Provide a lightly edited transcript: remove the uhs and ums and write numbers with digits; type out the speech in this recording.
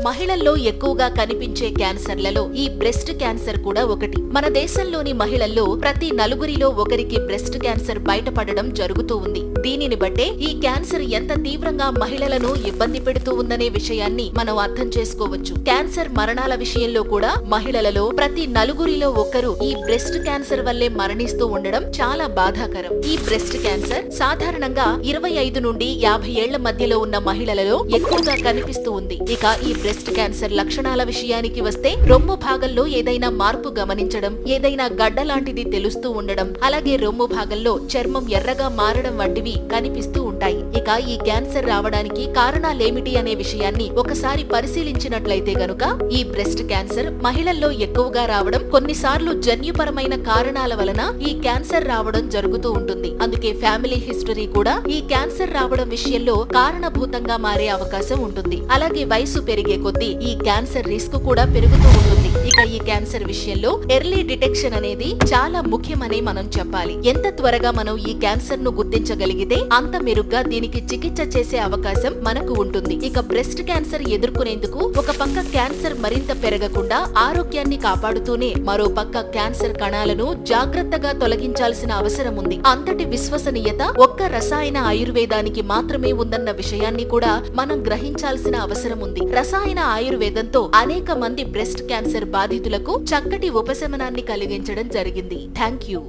మహిళల్లో ఎక్కువగా కనిపించే క్యాన్సర్లలో ఈ బ్రెస్ట్ క్యాన్సర్ కూడా ఒకటి. మన దేశంలోని మహిళల్లో ప్రతి నలుగురిలో ఒకరికి బ్రెస్ట్ క్యాన్సర్ బయటపడడం జరుగుతూ ఉంది. దీనిని బట్టే ఈ క్యాన్సర్ ఎంత తీవ్రంగా మహిళలను ఇబ్బంది పెడుతూ ఉందనే విషయాన్ని మనం అర్థం చేసుకోవచ్చు. క్యాన్సర్ మరణాల విషయంలో కూడా మహిళలలో ప్రతి నలుగురిలో ఒకరు ఈ బ్రెస్ట్ క్యాన్సర్ వల్లే మరణిస్తూ ఉండడం చాలా బాధాకరం. ఈ బ్రెస్ట్ క్యాన్సర్ సాధారణంగా 25 నుండి 50 ఏళ్ల మధ్యలో ఉన్న మహిళలలో ఎక్కువగా కనిపిస్తూ ఉంది. ఇక ఈ బ్రెస్ట్ క్యాన్సర్ లక్షణాల విషయానికి వస్తే రొమ్ము భాగంలో ఏదైనా మార్పు గమనించడం, ఏదైనా గడ్డ లాంటిది తెలుస్తూ ఉండడం, అలాగే రొమ్ము భాగంలో చర్మం ఎర్రగా మారడం వంటివి కనిపిస్తూ ఉంటాయి. ఇక ఈ క్యాన్సర్ రావడానికి కారణాలేమిటి అనే విషయాన్ని ఒకసారి పరిశీలించినట్లయితే గనుక ఈ బ్రెస్ట్ క్యాన్సర్ మహిళల్లో ఎక్కువగా రావడం, కొన్నిసార్లు జన్యుపరమైన కారణాల వలన ఈ క్యాన్సర్ రావడం జరుగుతూ ఉంటుంది. అందుకే ఫ్యామిలీ హిస్టరీ కూడా ఈ క్యాన్సర్ రావడం విషయంలో కారణభూతంగా మారే అవకాశం ఉంటుంది. అలాగే వయసు పెరిగే కొద్దీ ఈ క్యాన్సర్ రిస్క్ కూడా పెరుగుతూ ఉంటుంది. ఇక ఈ క్యాన్సర్ విషయంలో ఎర్లీ డిటెక్షన్ అనేది చాలా ముఖ్యమని మనం చెప్పాలి. ఎంత త్వరగా మనం ఈ క్యాన్సర్ ను గుర్తించగలిగితే అంత మెరుగ్గా దీనికి చికిత్స చేసే అవకాశం మనకు ఉంటుంది. ఇక బ్రెస్ట్ క్యాన్సర్ ఎదుర్కొనేందుకు ఒక పక్క క్యాన్సర్ మరింత పెరగకుండా ఆరోగ్యాన్ని కాపాడుతూనే మరో పక్క క్యాన్సర్ కణాలను జాగ్రత్తగా తొలగించాల్సిన అవసరం ఉంది. అంతటి విశ్వసనీయత ఒక్క రసాయన ఆయుర్వేదానికి మాత్రమే ఉందన్న విషయాన్ని కూడా మనం గ్రహించాల్సిన అవసరం ఉంది. రసాయన ఆయుర్వేదంతో అనేక మంది బ్రెస్ట్ క్యాన్సర్ బాధితులకు చక్కటి ఉపశమనాన్ని కలిగించడం జరిగింది. Thank you.